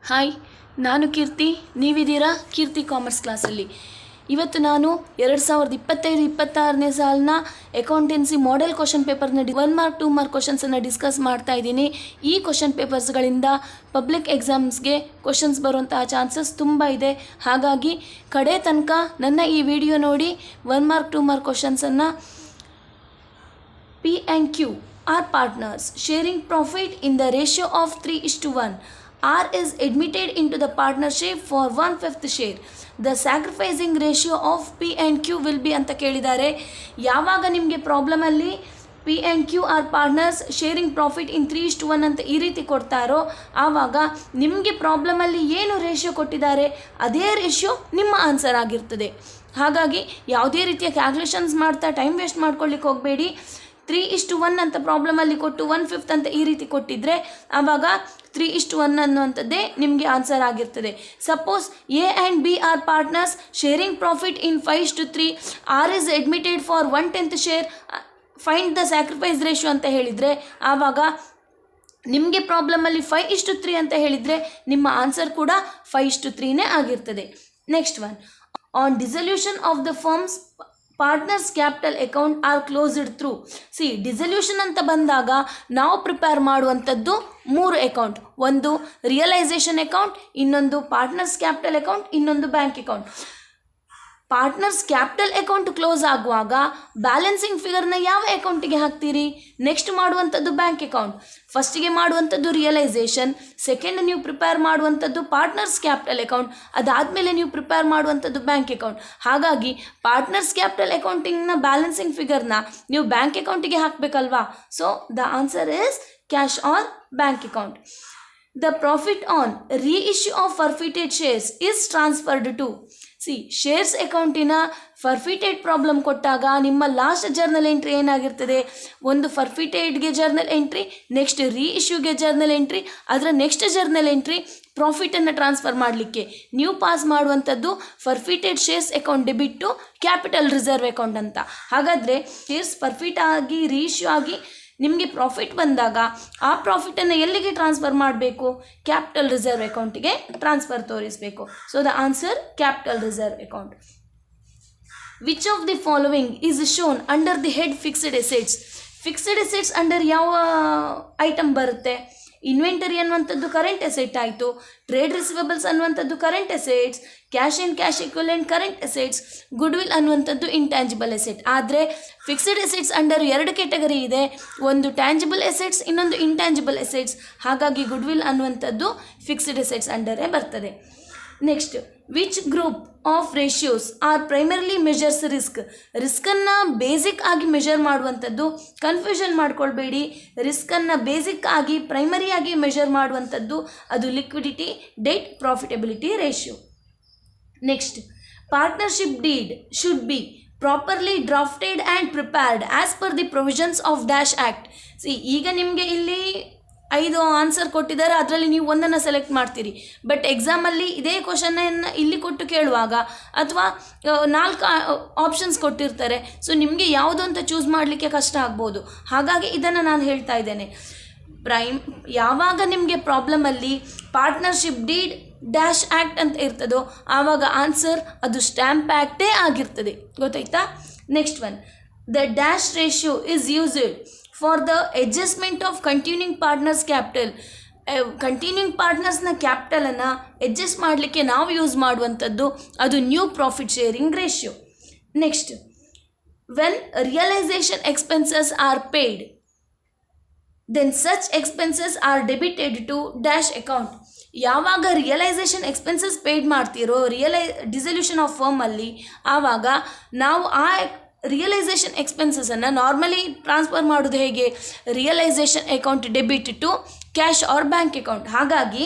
Hi, ನಾನು ಕೀರ್ತಿ. ನೀವಿದ್ದೀರಾ ಕೀರ್ತಿ commerce ಕ್ಲಾಸಲ್ಲಿ. ಇವತ್ತು ನಾನು 2025-26ನೇ ಸಾಲಿನ ಅಕೌಂಟೆನ್ಸಿ ಮಾಡೆಲ್ ಕ್ವಶನ್ ಪೇಪರ್ನ 1 ಮಾರ್ಕ್ 2 ಮಾರ್ಕ್ ಕ್ವಶನ್ಸನ್ನು ಡಿಸ್ಕಸ್ ಮಾಡ್ತಾ ಇದ್ದೀನಿ. ಈ ಕ್ವಶನ್ ಪೇಪರ್ಸ್ಗಳಿಂದ ಪಬ್ಲಿಕ್ ಎಕ್ಸಾಮ್ಸ್ಗೆ ಕ್ವಶನ್ಸ್ ಬರುವಂತಹ ಚಾನ್ಸಸ್ ತುಂಬ ಇದೆ. ಹಾಗಾಗಿ ಕಡೆ ತನಕ ನನ್ನ ಈ ವಿಡಿಯೋ ನೋಡಿ 1 ಮಾರ್ಕ್ 2 ಮಾರ್ಕ್ ಕ್ವಶನ್ಸನ್ನು P and Q are partners sharing profit in the ratio of 3:1. R is admitted into the partnership for 1/5 share. The sacrificing ratio of P and Q will be ಅಂತ ಕೇಳಿದ್ದಾರೆ. ಯಾವಾಗ ನಿಮಗೆ ಪ್ರಾಬ್ಲಮಲ್ಲಿ P and Q are partners sharing profit in 3:1 ಅಂತ ಈ ರೀತಿ ಕೊಡ್ತಾರೋ ಆವಾಗ ನಿಮಗೆ ಪ್ರಾಬ್ಲಮಲ್ಲಿ ಏನು ರೇಷಿಯೋ ಕೊಟ್ಟಿದ್ದಾರೆ ಅದೇ ರೇಷಿಯೋ ನಿಮ್ಮ ಆನ್ಸರ್ ಆಗಿರ್ತದೆ. ಹಾಗಾಗಿ ಯಾವುದೇ ರೀತಿಯ ಕ್ಯಾಲ್ಕುಲೇಷನ್ಸ್ ಮಾಡ್ತಾ ಟೈಮ್ ವೇಸ್ಟ್ ಮಾಡ್ಕೊಳ್ಳಿಕ್ಕೆ ಹೋಗಬೇಡಿ. 3:1 ಅಂತ ಪ್ರಾಬ್ಲಮಲ್ಲಿ ಕೊಟ್ಟು 1/5 ಅಂತ ಈ ರೀತಿ ಕೊಟ್ಟಿದ್ರೆ ಆವಾಗ 3:1 ಅನ್ನುವಂಥದ್ದೇ ನಿಮಗೆ ಆನ್ಸರ್ ಆಗಿರ್ತದೆ. Suppose A and B are partners sharing profit in 5:3, R is admitted for 1/10 share, find the sacrifice ratio ಅಂತ ಹೇಳಿದರೆ ಆವಾಗ ನಿಮಗೆ ಪ್ರಾಬ್ಲಮಲ್ಲಿ 5:3 ಅಂತ ಹೇಳಿದರೆ ನಿಮ್ಮ ಆನ್ಸರ್ ಕೂಡ 5:3ನೇ ಆಗಿರ್ತದೆ. Next one, on dissolution of the firms partners capital account are closed through. Dissolution ಅಂತ ಬಂದಾಗ ನಾವು ಪ್ರಿಪೇರ್ ಮಾಡುವಂಥದ್ದು 3 ಅಕೌಂಟ್. ಒಂದು ರಿಯಲೈಸೇಷನ್ ಅಕೌಂಟ್, ಇನ್ನೊಂದು ಪಾರ್ಟ್ನರ್ಸ್ ಕ್ಯಾಪಿಟಲ್ ಅಕೌಂಟ್, ಇನ್ನೊಂದು bank account. Partners capital account close ಆಗುವಾಗ ಬ್ಯಾಲೆನ್ಸಿಂಗ್ ಫಿಗರ್ನ ಯಾವ ಅಕೌಂಟಿಗೆ ಹಾಕ್ತೀರಿ? ನೆಕ್ಸ್ಟ್ ಮಾಡುವಂಥದ್ದು ಬ್ಯಾಂಕ್ ಅಕೌಂಟ್. ಫಸ್ಟಿಗೆ ಮಾಡುವಂಥದ್ದು ರಿಯಲೈಸೇಷನ್, ಸೆಕೆಂಡ್ ನೀವು ಪ್ರಿಪೇರ್ ಮಾಡುವಂಥದ್ದು ಪಾರ್ಟ್ನರ್ಸ್ ಕ್ಯಾಪಿಟಲ್ ಅಕೌಂಟ್, ಅದಾದಮೇಲೆ ನೀವು ಪ್ರಿಪೇರ್ ಮಾಡುವಂಥದ್ದು ಬ್ಯಾಂಕ್ ಅಕೌಂಟ್. ಹಾಗಾಗಿ ಪಾರ್ಟ್ನರ್ಸ್ ಕ್ಯಾಪಿಟಲ್ ಅಕೌಂಟಿಂಗ್ನ ಬ್ಯಾಲೆನ್ಸಿಂಗ್ ಫಿಗರ್ನ ನೀವು ಬ್ಯಾಂಕ್ ಅಕೌಂಟಿಗೆ ಹಾಕಬೇಕಲ್ವಾ? So the answer is cash or bank account. The profit on reissue of forfeited shares is transferred to. Shares ಅಕೌಂಟಿನ ಫರ್ಫಿಟೆಡ್ ಪ್ರಾಬ್ಲಮ್ ಕೊಟ್ಟಾಗ ನಿಮ್ಮ ಲಾಸ್ಟ್ ಜರ್ನಲ್ ಎಂಟ್ರಿ ಏನಾಗಿರ್ತದೆ? ಒಂದು ಫರ್ಫಿಟೆಡ್ಗೆ ಜರ್ನಲ್ ಎಂಟ್ರಿ, ನೆಕ್ಸ್ಟ್ ರೀಇಶ್ಯೂಗೆ ಜರ್ನಲ್ ಎಂಟ್ರಿ, ಅದರ ನೆಕ್ಸ್ಟ್ ಜರ್ನಲ್ ಎಂಟ್ರಿ ಪ್ರಾಫಿಟನ್ನು transfer ಮಾಡಲಿಕ್ಕೆ ನೀವು ಪಾಸ್ ಮಾಡುವಂಥದ್ದು forfeited shares account debit to capital reserve account ಅಂತ. ಹಾಗಾದರೆ ಶೇರ್ಸ್ ಫರ್ಫಿಟ್ ಆಗಿ ರೀಇಶ್ಯೂ ಆಗಿ ನಿಮಗೆ ಪ್ರಾಫಿಟ್ ಬಂದಾಗ ಆ ಪ್ರಾಫಿಟನ್ನು ಎಲ್ಲಿಗೆ ಟ್ರಾನ್ಸ್ಫರ್ ಮಾಡಬೇಕು? ಕ್ಯಾಪಿಟಲ್ ರಿಸರ್ವ್ ಅಕೌಂಟಿಗೆ ಟ್ರಾನ್ಸ್ಫರ್ ತೋರಿಸಬೇಕು. So the answer capital reserve account. Which of the following is shown under the head fixed assets? Fixed assets under ಯಾವ ಐಟಮ್ ಬರುತ್ತೆ? ಇನ್ವೆಂಟರಿ ಅನ್ನುವಂಥದ್ದು ಕರೆಂಟ್ ಎಸೆಟ್ ಆಯಿತು, ಟ್ರೇಡ್ ರಿಸಿವಬಲ್ಸ್ ಅನ್ನುವಂಥದ್ದು current assets, cash and cash equivalent current assets, good will ಅನ್ನುವಂಥದ್ದು intangible asset. ಆದರೆ fixed assets under 2 category ಇದೆ, ಒಂದು tangible assets, ಇನ್ನೊಂದು ಇಂಟ್ಯಾಂಜಿಬಲ್ ಎಸೆಟ್ಸ್. ಹಾಗಾಗಿ ಗುಡ್ ವಿಲ್ ಅನ್ನುವಂಥದ್ದು ಫಿಕ್ಸ್ಡ್ ಎಸೆಟ್ಸ್ ಅಂಡರೇ ಬರ್ತದೆ. Next, which group of ratios are primarily measures risk? ರಿಸ್ಕನ್ನು ಬೇಸಿಕ್ ಆಗಿ ಮೆಜರ್ ಮಾಡುವಂಥದ್ದು, ಕನ್ಫ್ಯೂಷನ್ ಮಾಡ್ಕೊಳ್ಬೇಡಿ. ರಿಸ್ಕನ್ನು ಬೇಸಿಕ್ ಆಗಿ ಪ್ರೈಮರಿಯಾಗಿ ಮೆಜರ್ ಮಾಡುವಂಥದ್ದು ಅದು liquidity, debt, profitability ratio. Next, partnership deed should be properly drafted and prepared as per the provisions of dash act. ಈಗ ನಿಮಗೆ ಇಲ್ಲಿ 5 ಆನ್ಸರ್ ಕೊಟ್ಟಿದ್ದಾರೆ, ಅದರಲ್ಲಿ ನೀವು ಒಂದನ್ನು ಸೆಲೆಕ್ಟ್ ಮಾಡ್ತೀರಿ. ಬಟ್ ಎಕ್ಸಾಮಲ್ಲಿ ಇದೇ ಕ್ವಶನನ್ನು ಇಲ್ಲಿ ಕೊಟ್ಟು ಕೇಳುವಾಗ ಅಥವಾ 4 ಆಪ್ಷನ್ಸ್ ಕೊಟ್ಟಿರ್ತಾರೆ. ಸೊ ನಿಮಗೆ ಯಾವುದು ಅಂತ ಚೂಸ್ ಮಾಡಲಿಕ್ಕೆ ಕಷ್ಟ ಆಗ್ಬೋದು. ಹಾಗಾಗಿ ಇದನ್ನು ನಾನು ಹೇಳ್ತಾ ಇದ್ದೇನೆ. ಯಾವಾಗ ನಿಮಗೆ ಪ್ರಾಬ್ಲಮಲ್ಲಿ ಪಾರ್ಟ್ನರ್ಶಿಪ್ ಡೀಡ್ ಡ್ಯಾಶ್ ಆ್ಯಕ್ಟ್ ಅಂತ ಇರ್ತದೋ ಆವಾಗ ಆನ್ಸರ್ ಅದು ಸ್ಟ್ಯಾಂಪ್ ಆ್ಯಕ್ಟೇ ಆಗಿರ್ತದೆ. ಗೊತ್ತಾಯ್ತಾ? Next one, the dash ratio is used for the adjustment of continuing partners capital. Continuing ಪಾರ್ಟ್ನರ್ಸ್ನ ಕ್ಯಾಪಿಟಲನ್ನು ಅಡ್ಜಸ್ಟ್ ಮಾಡಲಿಕ್ಕೆ ನಾವು ಯೂಸ್ ಮಾಡುವಂಥದ್ದು ಅದು new profit sharing ratio. Next, when realisation expenses are paid then such expenses are debited to dash account. ಯಾವಾಗ realisation expenses paid ಮಾಡ್ತೀರೋ dissolution of ಫರ್ಮಲ್ಲಿ ಆವಾಗ ನಾವು ಆ ರಿಯಲೈಸೇಷನ್ ಎಕ್ಸ್ಪೆನ್ಸಸನ್ನು ನಾರ್ಮಲಿ ಟ್ರಾನ್ಸ್ಫರ್ ಮಾಡೋದು ಹೇಗೆ? Realisation account debit to cash or bank account. ಹಾಗಾಗಿ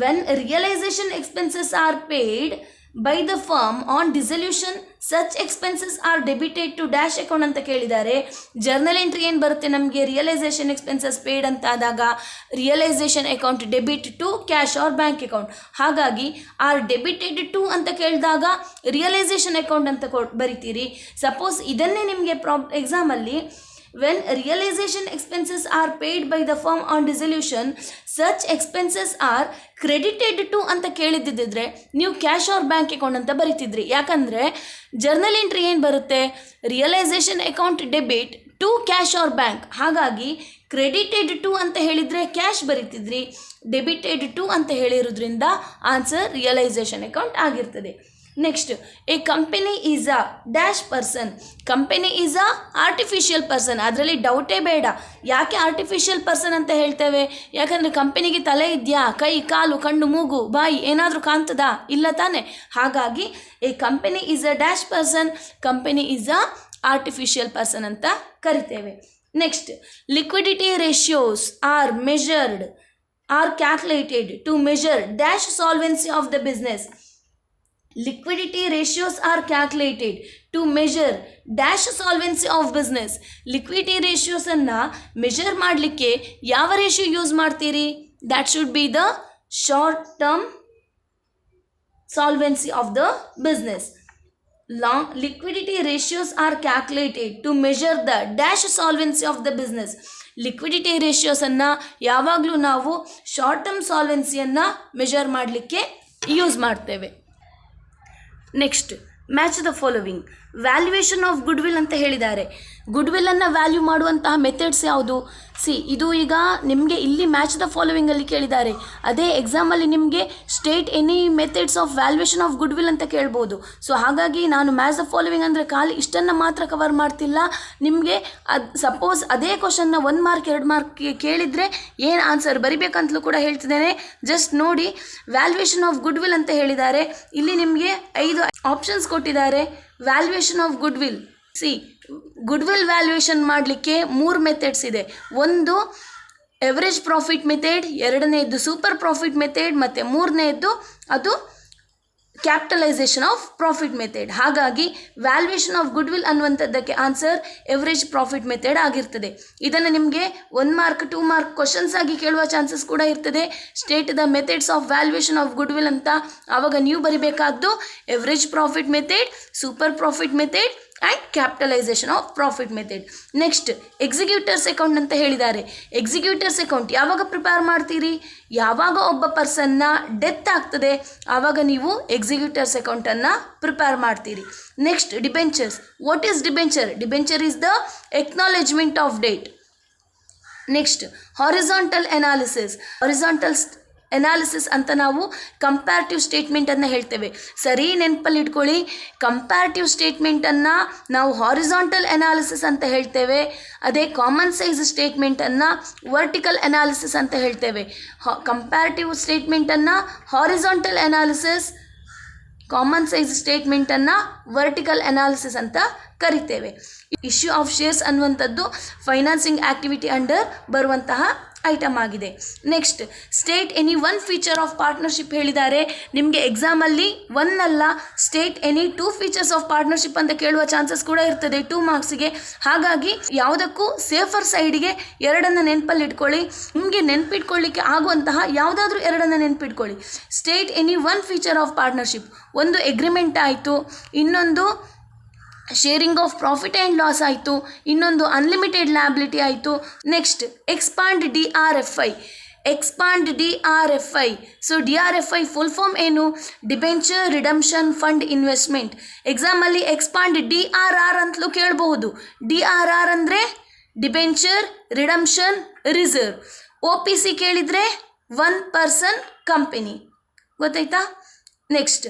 when realisation expenses are paid by the firm on dissolution such expenses are debited to dash account ಅಂತ ಕೇಳಿದ್ದಾರೆ. ಜರ್ನಲ್ ಎಂಟ್ರಿ ಏನು ಬರುತ್ತೆ ನಮಗೆ? ರಿಯಲೈಸೇಷನ್ ಎಕ್ಸ್ಪೆನ್ಸಸ್ ಪೇಯ್ಡ್ ಅಂತ ಆದಾಗ realisation account debit to cash or bank account. ಹಾಗಾಗಿ or debited to ಅಂತ ಕೇಳಿದಾಗ ರಿಯಲೈಸೇಷನ್ ಅಕೌಂಟ್ ಅಂತ ಬರಿತೀರಿ. ಸಪೋಸ್ ಇದನ್ನೇ ನಿಮಗೆ ಎಕ್ಸಾಮಲ್ಲಿ when realisation expenses are paid by the firm on dissolution such expenses are credited to ಅಂತ ಕೇಳಿದ್ದಿದ್ರೆ ನೀವು ಕ್ಯಾಶ್ ಆರ್ ಬ್ಯಾಂಕ್ ಅಕೌಂಟ್ ಅಂತ ಬರೀತಿದ್ರಿ. ಯಾಕಂದರೆ ಜರ್ನಲ್ ಎಂಟ್ರಿ ಏನು ಬರುತ್ತೆ, realisation account debit to cash or bank. ಹಾಗಾಗಿ ಕ್ರೆಡಿಟೆಡ್ ಟು ಅಂತ ಹೇಳಿದರೆ ಕ್ಯಾಶ್ ಬರೀತಿದ್ರಿ, ಡೆಬಿಟೆಡ್ ಟು ಅಂತ ಹೇಳಿರೋದ್ರಿಂದ ಆನ್ಸರ್ ರಿಯಲೈಸೇಷನ್ ಅಕೌಂಟ್ ಆಗಿರ್ತದೆ. Next, a company is a dash person. Company is a artificial person. ಅದರಲ್ಲಿ ಡೌಟೇ ಬೇಡ. ಯಾಕೆ ಆರ್ಟಿಫಿಷಿಯಲ್ ಪರ್ಸನ್ ಅಂತ ಹೇಳ್ತೇವೆ? ಯಾಕಂದರೆ ಕಂಪನಿಗೆ ತಲೆ ಇದೆಯಾ, ಕೈ ಕಾಲು ಕಣ್ಣು ಮೂಗು ಬಾಯಿ ಏನಾದರೂ ಕಾಣ್ತದಾ? ಇಲ್ಲ ತಾನೆ. ಹಾಗಾಗಿ a company is a dash person, company is a artificial person ಅಂತ ಕರಿತೇವೆ. Next, liquidity ratios are measured or calculated to measure dash solvency of the business. Liquidity ratios are calculated to measure dash solvency of business. Liquidity ratios ಅನ್ನು measure ಮಾಡಲಿಕ್ಕೆ ಯಾವ ratio use ಮಾಡ್ತೀರಿ? That should be the short term solvency of the business. Long liquidity ratios are calculated to measure the dash solvency of the business. Liquidity ರೇಷಿಯೋಸನ್ನು ಯಾವಾಗಲೂ ನಾವು short term ಸಾಲ್ವೆನ್ಸಿಯನ್ನು measure ಮಾಡಲಿಕ್ಕೆ use ಮಾಡ್ತೇವೆ. Next, match the following. Valuation of goodwill ಅಂತ ಹೇಳಿದ್ದಾರೆ. ಗುಡ್ವಿಲ್ಲನ್ನು value ಮಾಡುವಂತಹ methods ಯಾವುದು? ಇದು ಈಗ ನಿಮಗೆ ಇಲ್ಲಿ ಮ್ಯಾಚ್ ದ ಫಾಲೋವಿಂಗಲ್ಲಿ ಕೇಳಿದ್ದಾರೆ. ಅದೇ ಎಕ್ಸಾಮಲ್ಲಿ ನಿಮಗೆ state any methods of valuation of goodwill ಅಂತ ಕೇಳ್ಬೋದು. ಸೊ ಹಾಗಾಗಿ ನಾನು ಮ್ಯಾಚ್ ದ ಫಾಲೋವಿಂಗ್ ಅಂದರೆ ಖಾಲಿ ಇಷ್ಟನ್ನು ಮಾತ್ರ ಕವರ್ ಮಾಡ್ತಿಲ್ಲ. ನಿಮಗೆ ಸಪೋಸ್ ಅದೇ ಕ್ವಶನ್ನ 1 ಮಾರ್ಕ್ 2 ಮಾರ್ಕ್ ಕೇಳಿದರೆ ಏನು ಆನ್ಸರ್ ಬರಿಬೇಕಂತಲೂ ಕೂಡ ಹೇಳ್ತಿದ್ದೇನೆ. ಜಸ್ಟ್ ನೋಡಿ, ವ್ಯಾಲ್ಯೂಯೇಷನ್ ಆಫ್ ಗುಡ್ವಿಲ್ ಅಂತ ಹೇಳಿದ್ದಾರೆ. ಇಲ್ಲಿ ನಿಮಗೆ 5 ಆಪ್ಷನ್ಸ್ ಕೊಟ್ಟಿದ್ದಾರೆ. Valuation of goodwill, goodwill valuation ಮಾಡಲಿಕ್ಕೆ 3 ಮೆಥಡ್ಸ್ ಇದೆ. ಒಂದು ಎವರೇಜ್ ಪ್ರಾಫಿಟ್ ಮೆಥಡ್, ಎರಡನೇದು ಸೂಪರ್ ಪ್ರಾಫಿಟ್ ಮೆಥಡ್, ಮತ್ತು ಮೂರನೇದು ಅದು ಕ್ಯಾಪಿಟಲೈಸೇಷನ್ ಆಫ್ ಪ್ರಾಫಿಟ್ ಮೆಥಡ್. ಹಾಗಾಗಿ ವ್ಯಾಲ್ಯೂಯೇಷನ್ ಆಫ್ ಗುಡ್ವಿಲ್ ಅನ್ನುವಂಥದ್ದಕ್ಕೆ ಆನ್ಸರ್ ಎವರೇಜ್ ಪ್ರಾಫಿಟ್ ಮೆಥಡ್ ಆಗಿರ್ತದೆ. ಇದನ್ನು ನಿಮಗೆ 1 ಮಾರ್ಕ್ 2 ಮಾರ್ಕ್ ಕ್ವಶನ್ಸ್ ಆಗಿ ಕೇಳುವ ಚಾನ್ಸಸ್ ಕೂಡ ಇರ್ತದೆ. State the methods of valuation of goodwill ಅಂತ. ಆವಾಗ ನೀವು ಬರಿಬೇಕಾದ್ದು average profit method, super profit method and capitalisation of profit method. Next, executors account ಅಂತ ಹೇಳಿದ್ದಾರೆ. ಎಕ್ಸಿಕ್ಯೂಟರ್ಸ್ ಅಕೌಂಟ್ ಯಾವಾಗ ಪ್ರಿಪೇರ್ ಮಾಡ್ತೀರಿ? ಯಾವಾಗ ಒಬ್ಬ ಪರ್ಸನ್ನ ಡೆತ್ ಆಗ್ತದೆ ಆವಾಗ ನೀವು ಎಕ್ಸಿಕ್ಯೂಟರ್ಸ್ ಅಕೌಂಟನ್ನು ಪ್ರಿಪೇರ್ ಮಾಡ್ತೀರಿ. Next, debentures. What is debenture? Debenture is the acknowledgement of debt. Next, horizontal analysis. Horizontal analysis ಅಂತ ನಾವು ಕಂಪ್ಯಾರಿಟಿವ್ ಸ್ಟೇಟ್ಮೆಂಟನ್ನು ಹೇಳ್ತೇವೆ. ಸರಿ ನೆನಪಲ್ಲಿ ಇಟ್ಕೊಳ್ಳಿ, ಕಂಪ್ಯಾರಿಟಿವ್ ಸ್ಟೇಟ್ಮೆಂಟನ್ನು ನಾವು ಹಾರಿಜಾಂಟಲ್ ಅನಾಲಿಸಿಸ್ ಅಂತ ಹೇಳ್ತೇವೆ. ಅದೇ ಕಾಮನ್ ಸೈಜ್ ಸ್ಟೇಟ್ಮೆಂಟನ್ನು ವರ್ಟಿಕಲ್ ಅನಾಲಿಸಿಸ್ ಅಂತ ಹೇಳ್ತೇವೆ. ಕಂಪ್ಯಾರಿಟಿವ್ ಸ್ಟೇಟ್ಮೆಂಟನ್ನು ಹಾರಿಜಾಂಟಲ್ ಅನಾಲಿಸಿಸ್, ಕಾಮನ್ ಸೈಜ್ ಸ್ಟೇಟ್ಮೆಂಟನ್ನು ವರ್ಟಿಕಲ್ ಅನಾಲಿಸಿಸ್ ಅಂತ ಕರಿತೇವೆ. ಇಶ್ಯೂ ಆಫ್ ಶೇರ್ಸ್ ಅನ್ನುವಂಥದ್ದು ಫೈನಾನ್ಸಿಂಗ್ ಆ್ಯಕ್ಟಿವಿಟಿ ಅಂಡರ್ ಬರುವಂತಹ ಐಟಮ್ ಆಗಿದೆ. Next, state any 1 feature of partnership ಹೇಳಿದ್ದಾರೆ. ನಿಮಗೆ ಎಕ್ಸಾಮಲ್ಲಿ 1 ಅಲ್ಲ, state any 2 features of partnership ಅಂತ ಕೇಳುವ ಚಾನ್ಸಸ್ ಕೂಡ ಇರ್ತದೆ 2 ಮಾರ್ಕ್ಸಿಗೆ. ಹಾಗಾಗಿ ಯಾವುದಕ್ಕೂ ಸೇಫರ್ ಸೈಡಿಗೆ 2 ನೆನಪಲ್ಲಿ ಇಟ್ಕೊಳ್ಳಿ. ನಿಮಗೆ ನೆನಪಿಟ್ಕೊಳ್ಳಿಕ್ಕೆ ಆಗುವಂತಹ ಯಾವುದಾದ್ರೂ 2 ನೆನಪಿಟ್ಕೊಳ್ಳಿ. State any 1 feature of partnership. ಒಂದು ಎಗ್ರಿಮೆಂಟ್ ಆಯಿತು, ಇನ್ನೊಂದು sharing of profit and loss ಆಯಿತು, ಇನ್ನೊಂದು ಅನ್ಲಿಮಿಟೆಡ್ ಲ್ಯಾಬಿಲಿಟಿ ಆಯಿತು. Next, expand DRFI. Expand DRFI. So DRFI full form ಏನು? Debenture redemption fund investment. ಎಕ್ಸಾಮಲ್ಲಿ ಎಕ್ಸ್ಪಾಂಡ್ DRR ಅಂತಲೂ ಕೇಳಬಹುದು. DRR ಅಂದರೆ ಡಿಬೆಂಚರ್ ರಿಡಂಪ್ಷನ್ ರಿಸರ್ವ್. OPC ಕೇಳಿದರೆ 1 ಪರ್ಸನ್ ಕಂಪನಿ. ಗೊತ್ತಾಯ್ತಾ? Next,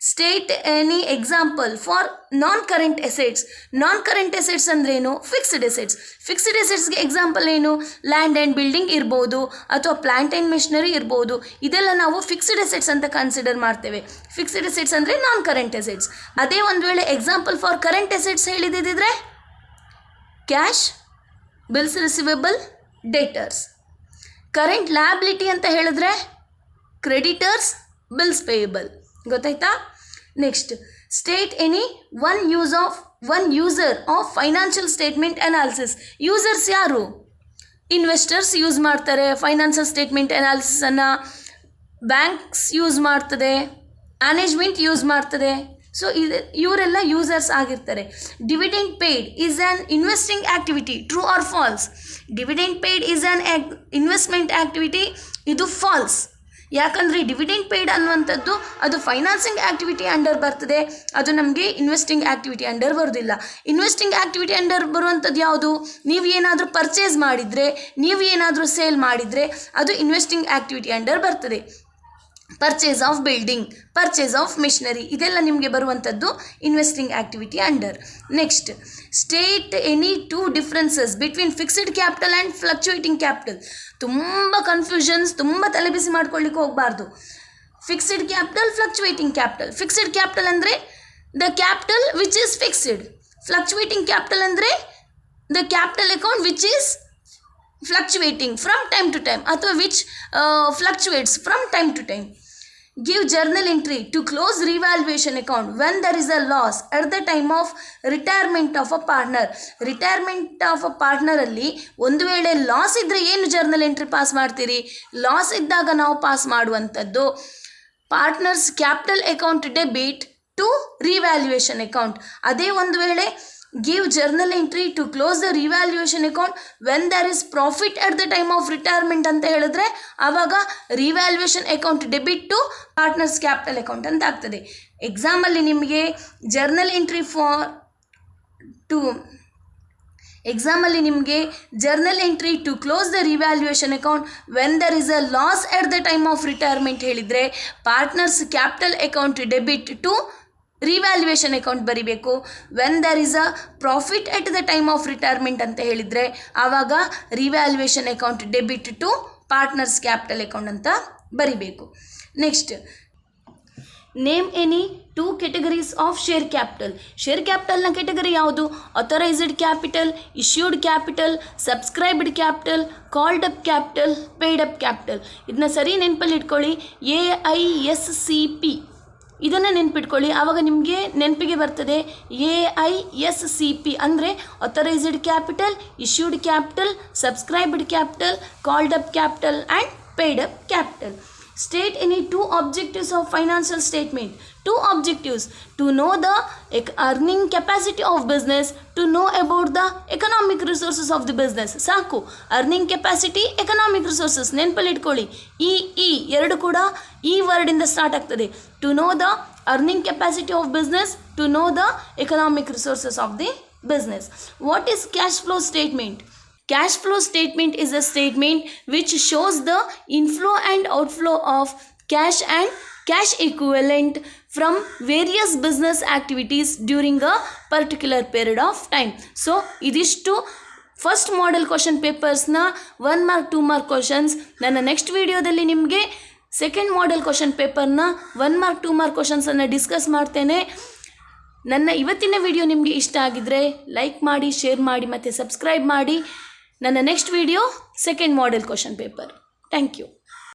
state any example for non current assets. Non current assets ಅಂದ್ರೇನು? Fixed assets. Fixed ಎಸೆಟ್ಸ್ಗೆ example ಏನು? ಲ್ಯಾಂಡ್ ಆ್ಯಂಡ್ ಬಿಲ್ಡಿಂಗ್ ಇರ್ಬೋದು, ಅಥವಾ ಪ್ಲಾಂಟ್ ಆ್ಯಂಡ್ ಮೆಷಿನರಿ ಇರ್ಬೋದು. ಇದೆಲ್ಲ ನಾವು ಫಿಕ್ಸ್ಡ್ ಎಸೆಟ್ಸ್ ಅಂತ ಕನ್ಸಿಡರ್ ಮಾಡ್ತೇವೆ. ಫಿಕ್ಸ್ಡ್ ಎಸೆಟ್ಸ್ ಅಂದರೆ ನಾನ್ ಕರೆಂಟ್ ಎಸೆಟ್ಸ್. ಅದೇ ಒಂದು ವೇಳೆ ಎಕ್ಸಾಂಪಲ್ ಫಾರ್ ಕರೆಂಟ್ ಎಸೆಟ್ಸ್ ಹೇಳಿದಿದ್ರೆ cash, bills receivable, debtors. Current liability ಅಂತ ಹೇಳಿದ್ರೆ ಕ್ರೆಡಿಟರ್ಸ್, ಬಿಲ್ಸ್ ಪೇಯಬಲ್. ಗೊತ್ತಾಯ್ತಾ? Next, state any 1 user of financial statement analysis. Users ಯಾರು? ಇನ್ವೆಸ್ಟರ್ಸ್ ಯೂಸ್ ಮಾಡ್ತಾರೆ ಫೈನಾನ್ಷಿಯಲ್ ಸ್ಟೇಟ್ಮೆಂಟ್ ಅನಾಲಿಸಿಸನ್ನು, ಬ್ಯಾಂಕ್ಸ್ ಯೂಸ್ ಮಾಡ್ತದೆ, ಮ್ಯಾನೇಜ್ಮೆಂಟ್ ಯೂಸ್ ಮಾಡ್ತದೆ, ಸೊ ಇವರೆಲ್ಲ users ಆಗಿರ್ತಾರೆ. Dividend paid is an investing activity, true or false? Dividend paid is an investment activity, ಇದು falls. ಯಾಕಂದರೆ dividend paid ಅನ್ನುವಂಥದ್ದು ಅದು ಫೈನಾನ್ಸಿಂಗ್ ಆ್ಯಕ್ಟಿವಿಟಿ ಅಂಡರ್ ಬರ್ತದೆ, ಅದು ನಮಗೆ ಇನ್ವೆಸ್ಟಿಂಗ್ ಆ್ಯಕ್ಟಿವಿಟಿ ಅಂಡರ್ ಬರೋದಿಲ್ಲ. ಇನ್ವೆಸ್ಟಿಂಗ್ ಆ್ಯಕ್ಟಿವಿಟಿ ಅಂಡರ್ ಬರುವಂಥದ್ದು ಯಾವುದು? ನೀವು ಏನಾದರೂ ಪರ್ಚೇಸ್ ಮಾಡಿದರೆ, ನೀವು ಏನಾದರೂ ಸೇಲ್ ಮಾಡಿದರೆ ಅದು ಇನ್ವೆಸ್ಟಿಂಗ್ ಆ್ಯಕ್ಟಿವಿಟಿ ಅಂಡರ್ ಬರ್ತದೆ. Purchase of building, purchase of machinery, ಇದೆಲ್ಲ ನಿಮಗೆ ಬರುವಂಥದ್ದು investing activity under. Next, state any two differences between fixed capital and fluctuating capital. ತುಂಬ ಕನ್ಫ್ಯೂಷನ್ಸ್, ತುಂಬ ತಲೆಬಿಸಿ ಮಾಡ್ಕೊಳ್ಳಿಕ್ಕೆ ಹೋಗಬಾರ್ದು. Fixed capital, fluctuating capital. Fixed capital ಅಂದರೆ the capital which is fixed. Fluctuating capital ಅಂದರೆ the capital account which is fluctuating from time to time ಅಥವಾ which fluctuates from time to time. Give journal entry to close revaluation account when there is a loss at the time of retirement of a partner. Retirement of a ಪಾರ್ಟ್ನರಲ್ಲಿ ಒಂದು ವೇಳೆ loss ಇದ್ದರೆ ಏನು journal entry pass ಮಾಡ್ತೀರಿ? Loss ಇದ್ದಾಗ ನಾವು pass ಮಾಡುವಂಥದ್ದು partners capital account debit to revaluation account. ಅದೇ ಒಂದು ವೇಳೆ give journal entry to close the revaluation account when there is profit at the time of retirement ಅಂತ ಹೇಳಿದ್ರೆ ಆವಾಗ revaluation account debit to partners capital account ಅಂತ ಆಗ್ತದೆ. ಎಕ್ಸಾಮಲ್ಲಿ ನಿಮಗೆ journal entry journal entry to close the revaluation account when there is a loss at the time of retirement ಹೇಳಿದರೆ partners capital account debit to revaluation account ಬರಿಬೇಕು. When there is a profit at the time of retirement ಅಂತ ಹೇಳಿದರೆ ಆವಾಗ revaluation account debit to partners capital account ಅಂತ ಬರಿಬೇಕು. Next, name any two categories of share capital. Share ಕ್ಯಾಪಿಟಲ್ನ category ಯಾವುದು? Authorised capital, issued capital, subscribed capital, called up capital, paid up capital. ಇದನ್ನ ಸರಿ ನೆನಪಲ್ಲಿ ಇಟ್ಕೊಳ್ಳಿ. AISCP ಇದನ್ನು ನೆನ್ಪಿಟ್ಕೊಳ್ಳಿ, ಆವಾಗ ನಿಮಗೆ ನೆನಪಿಗೆ ಬರ್ತದೆ. AISCP ಅಂದರೆ authorised capital, issued capital, subscribed capital, called up capital and paid up capital. State any two objectives of financial statement. Two objectives: to know the earning capacity of business, to know about the economic resources of the business. ಸಾಕು, earning capacity, economic resources ನೆನಪಲ್ಲಿ ಇಟ್ಕೊಳ್ಳಿ. ಈ ಎರಡು ಕೂಡ ಈ ವರ್ಡಿಂದ start ಆಗ್ತದೆ. To know the earning capacity of business, to know the economic resources of the business. What is cash flow statement? Cash flow statement is a statement which shows the inflow and outflow of cash and cash equivalent from various business activities during a particular period of time. So, ಇದಿಷ್ಟು first model question ಪೇಪರ್ಸ್ನ 1 mark 2 mark questions. ನನ್ನ next ವಿಡಿಯೋದಲ್ಲಿ ನಿಮಗೆ second model question ಪೇಪರ್ನ 1 mark 2 mark ಕ್ವಶನ್ಸನ್ನು discuss ಮಾಡ್ತೇನೆ. ನನ್ನ ಇವತ್ತಿನ video ನಿಮಗೆ ಇಷ್ಟ ಆಗಿದ್ದರೆ ಲೈಕ್ ಮಾಡಿ, ಶೇರ್ ಮಾಡಿ ಮತ್ತು ಸಬ್ಸ್ಕ್ರೈಬ್ ಮಾಡಿ. ನನ್ನ next video second model question paper. Thank you.